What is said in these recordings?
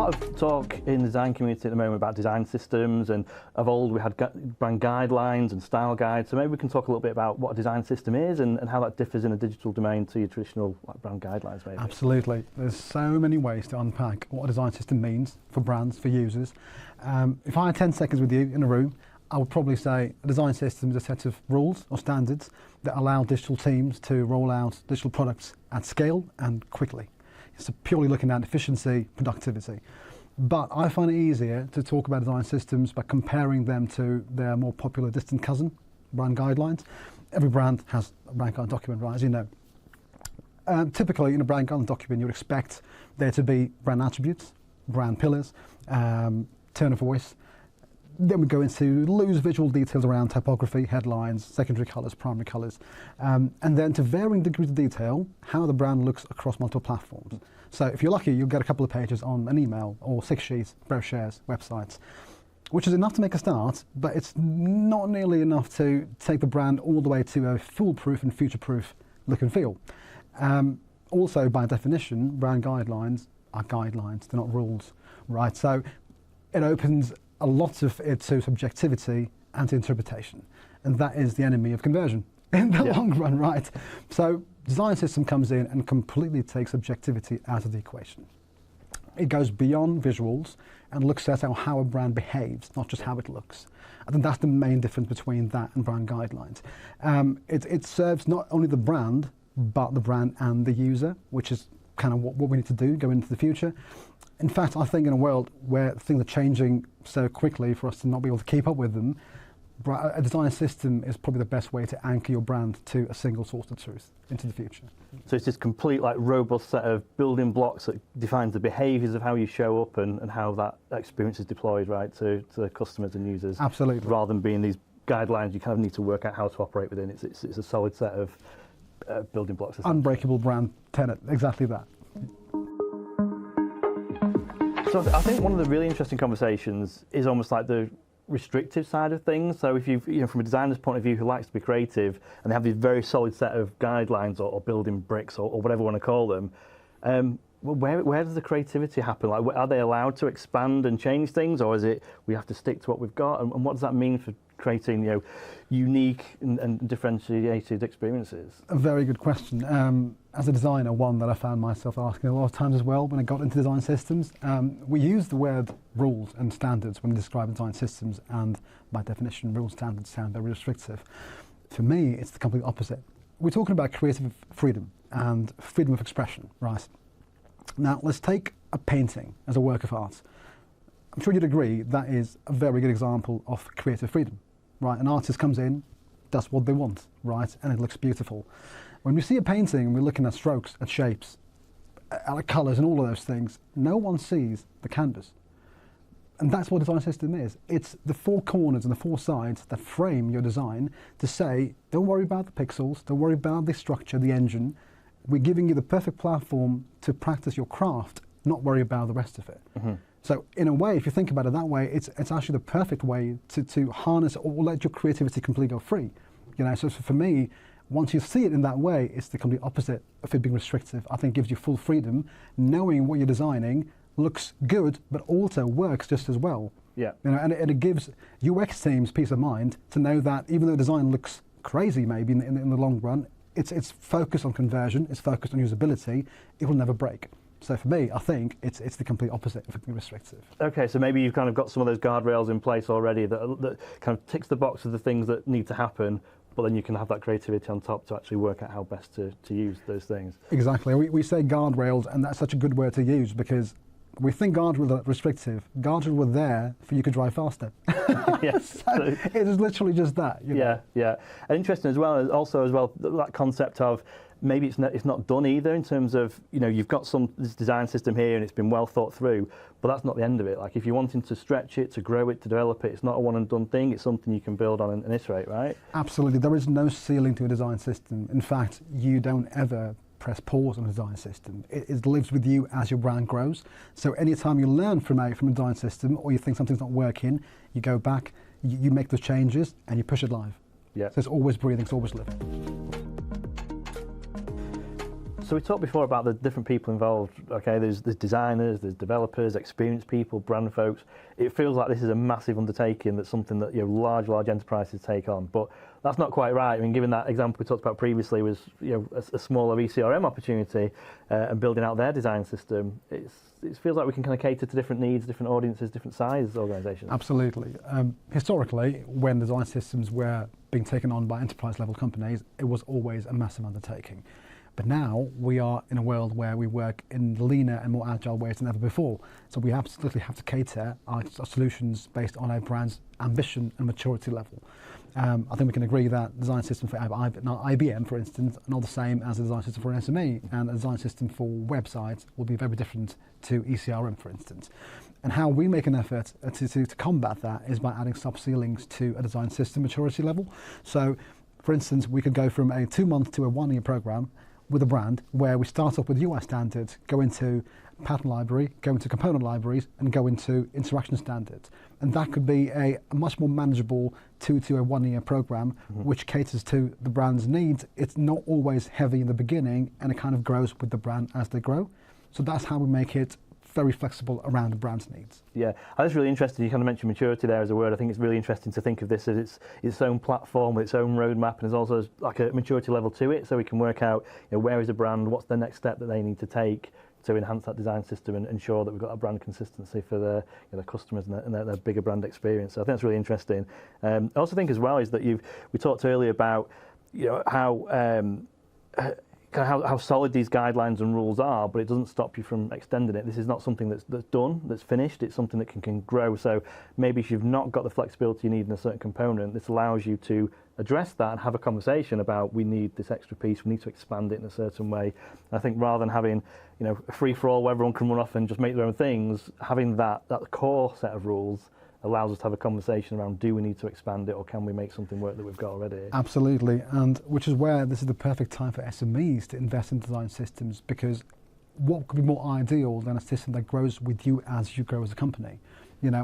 lot of talk in the design community at the moment about design systems, and of old we had brand guidelines and style guides, so maybe we can talk a little bit about what a design system is and how that differs in a digital domain to your traditional brand guidelines maybe. Absolutely. There's so many ways to unpack what a design system means for brands, for users. If I had 10 seconds with you in a room, I would probably say a design system is a set of rules or standards that allow digital teams to roll out digital products at scale and quickly. It's purely looking at efficiency, productivity. But I find it easier to talk about design systems by comparing them to their more popular distant cousin, brand guidelines. Every brand has a brand guideline document, right, as you know. Typically, in a brand guideline document, you'd expect there to be brand attributes, brand pillars, tone of voice. Then we go into loose visual details around typography, headlines, secondary colours, primary colours, and then to varying degrees of detail, how the brand looks across multiple platforms. So if you're lucky, you'll get a couple of pages on an email or 6 sheets, brochures, websites, which is enough to make a start, but it's not nearly enough to take the brand all the way to a foolproof and future-proof look and feel. Also, by definition, brand guidelines are guidelines, they're not rules, right? So it opens a lot of it to subjectivity and to interpretation, and that is the enemy of conversion in the long run, right? So design system comes in and completely takes subjectivity out of the equation. It goes beyond visuals and looks at how a brand behaves, not just how it looks. I think that's the main difference between that and brand guidelines. It serves not only the brand, but the brand and the user, which is kind of what we need to do going into the future. In fact, I think in a world where things are changing so quickly for us to not be able to keep up with them, a design system is probably the best way to anchor your brand to a single source of truth into the future. So it's this complete, like, robust set of building blocks that defines the behaviours of how you show up and how that experience is deployed, right, to customers and users. Absolutely. Rather than being these guidelines you kind of need to work out how to operate within. It's a solid set of building blocks. Unbreakable brand tenet, exactly that. So I think one of the really interesting conversations is almost like the restrictive side of things. So if from a designer's point of view who likes to be creative and they have this very solid set of guidelines or building bricks or whatever you want to call them, where does the creativity happen? Like, are they allowed to expand and change things, or is it we have to stick to what we've got? And what does that mean for creating, unique and differentiated experiences? A very good question. As a designer, one that I found myself asking a lot of times as well when I got into design systems. We use the word rules and standards when we describe design systems, and by definition, rules and standards sound very restrictive. For me, it's the complete opposite. We're talking about creative freedom and freedom of expression, right? Now, let's take a painting as a work of art. I'm sure you'd agree that is a very good example of creative freedom, right? An artist comes in, does what they want, right? And it looks beautiful. When we see a painting and we're looking at strokes, at shapes, at colours and all of those things, no one sees the canvas. And that's what a design system is. It's the 4 corners and the 4 sides that frame your design to say, don't worry about the pixels, don't worry about the structure, the engine. We're giving you the perfect platform to practice your craft, not worry about the rest of it. Mm-hmm. So in a way, if you think about it that way, it's actually the perfect way to harness or let your creativity completely go free. So for me, once you see it in that way, it's the complete opposite of it being restrictive. I think it gives you full freedom, knowing what you're designing looks good, but also works just as well. Yeah. And it gives UX teams peace of mind to know that even though design looks crazy maybe in the long run, it's focused on conversion, it's focused on usability, it will never break. So for me, I think it's the complete opposite of being restrictive. Okay, so maybe you've kind of got some of those guardrails in place already that kind of ticks the box of the things that need to happen, but then you can have that creativity on top to actually work out how best to use those things. Exactly. We say guardrails, and that's such a good word to use because we think guardrails are restrictive. Guardrails were there for you to drive faster. Yes. So it is literally just that. Yeah. And interesting as well, that concept of maybe it's not done either in terms of, you've got this design system here and it's been well thought through, but that's not the end of it. Like, if you're wanting to stretch it, to grow it, to develop it, it's not a one and done thing, it's something you can build on and iterate, right? Absolutely. There is no ceiling to a design system. In fact, you don't ever press pause on a design system. It lives with you as your brand grows. So anytime you learn from a design system, or you think something's not working, you go back, you make those changes, and you push it live. Yeah. So it's always breathing, it's always living. So we talked before about the different people involved. Okay, there's designers, there's developers, experienced people, brand folks. It feels like this is a massive undertaking. That's something that large enterprises take on. But that's not quite right. I mean, given that example we talked about previously was a smaller ECRM opportunity and building out their design system. It feels like we can kind of cater to different needs, different audiences, different size organisations. Absolutely. Historically, when design systems were being taken on by enterprise level companies, it was always a massive undertaking. But now we are in a world where we work in leaner and more agile ways than ever before. So we absolutely have to cater our solutions based on our brand's ambition and maturity level. I think we can agree that design system for IBM, for instance, are not the same as a design system for an SME, and a design system for websites will be very different to ECRM, for instance. And how we make an effort to combat that is by adding sub-ceilings to a design system maturity level. So, for instance, we could go from a 2-month to a 1-year program with a brand where we start off with UI standards, go into pattern library, go into component libraries, and go into interaction standards. And that could be a much more manageable 2 to a 1-year program, which caters to the brand's needs. It's not always heavy in the beginning, and it kind of grows with the brand as they grow. So that's how we make it very flexible around the brand's needs. Yeah, I think it's really interesting. You kind of mentioned maturity there as a word. I think it's really interesting to think of this as its own platform with its own roadmap, and there's also like a maturity level to it, so we can work out where is a brand, what's the next step that they need to take to enhance that design system and ensure that we've got a brand consistency for the customers and their bigger brand experience. So I think that's really interesting. I also think as well is that we talked earlier about how solid these guidelines and rules are, but it doesn't stop you from extending it. This is not something that's done, that's finished. It's something that can grow. So maybe if you've not got the flexibility you need in a certain component, this allows you to address that and have a conversation about we need this extra piece, we need to expand it in a certain way. And I think rather than having a free-for-all where everyone can run off and just make their own things, having that core set of rules allows us to have a conversation around, do we need to expand it, or can we make something work that we've got already? Absolutely, and which is where this is the perfect time for SMEs to invest in design systems, because what could be more ideal than a system that grows with you as you grow as a company?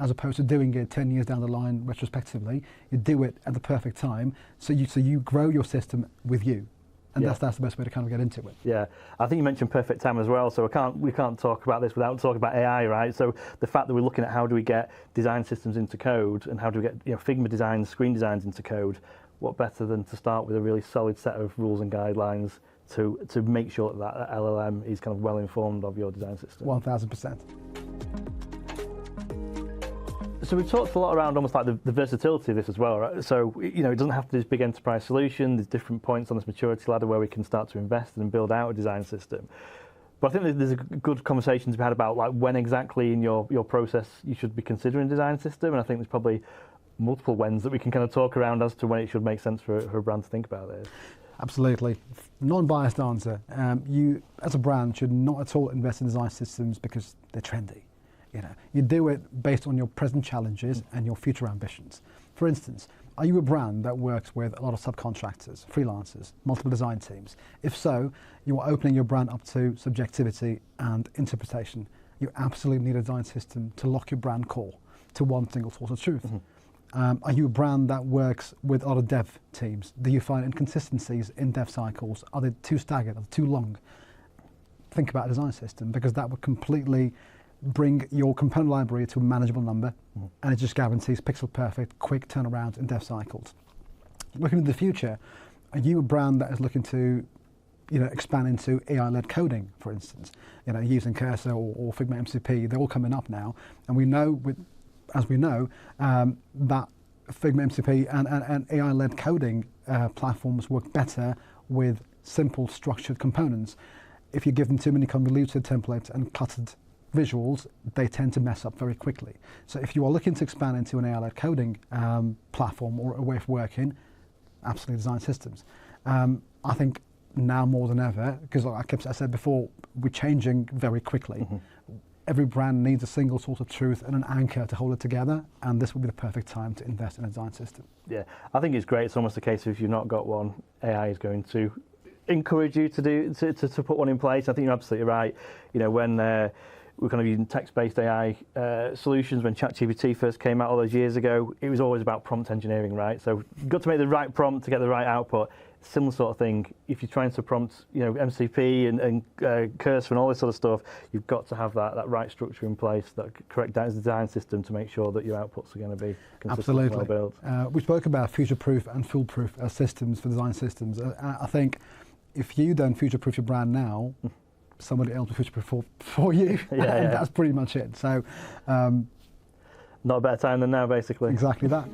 As opposed to doing it 10 years down the line retrospectively, you do it at the perfect time, so you grow your system with you. And that's the best way to kind of get into it. Yeah, I think you mentioned perfect time as well, so we can't talk about this without talking about AI, right? So the fact that we're looking at how do we get design systems into code and how do we get Figma designs, screen designs into code, what better than to start with a really solid set of rules and guidelines to make sure that LLM is kind of well informed of your design system. 1000%. So we talked a lot around almost like the versatility of this as well, right? So, it doesn't have to be this big enterprise solution. There's different points on this maturity ladder where we can start to invest and build out a design system. But I think there's a good conversation to be had about like when exactly in your process you should be considering a design system. And I think there's probably multiple whens that we can kind of talk around as to when it should make sense for a brand to think about this. Absolutely. Non-biased answer. You, as a brand, should not at all invest in design systems because they're trendy. You do it based on your present challenges and your future ambitions. For instance, are you a brand that works with a lot of subcontractors, freelancers, multiple design teams? If so, you are opening your brand up to subjectivity and interpretation. You absolutely need a design system to lock your brand core to one single source of truth. Are you a brand that works with other dev teams? Do you find inconsistencies in dev cycles? Are they too staggered? Are they too long? Think about a design system, because that would completely bring your component library to a manageable number, and it just guarantees pixel perfect, quick turnaround in dev cycles. Looking into the future, are you a brand that is looking to expand into AI-led coding, for instance? Using Cursor or Figma MCP, they're all coming up now, and we know, as we know, that Figma MCP and AI-led coding platforms work better with simple structured components. If you give them too many convoluted templates and cluttered visuals, they tend to mess up very quickly. So if you are looking to expand into an AI-led coding platform or a way of working, absolutely design systems. I think now more than ever, because like I said before, we're changing very quickly. Every brand needs a single source of truth and an anchor to hold it together, and this would be the perfect time to invest in a design system. Yeah, I think it's great. It's almost a case of if you've not got one, AI is going to encourage you to put one in place. I think you're absolutely right. When we're kind of using text-based AI solutions, when ChatGPT first came out all those years ago, it was always about prompt engineering, right? So you've got to make the right prompt to get the right output. similar sort of thing. If you're trying to prompt, MCP and cursor and all this sort of stuff, you've got to have that right structure in place, that correct design system to make sure that your outputs are going to be consistent and well built. We spoke about future-proof and foolproof as systems for design systems. I think if you don't future-proof your brand now, somebody else will future-proof for you, and that's pretty much it. So, not a better time than now, basically. Exactly that.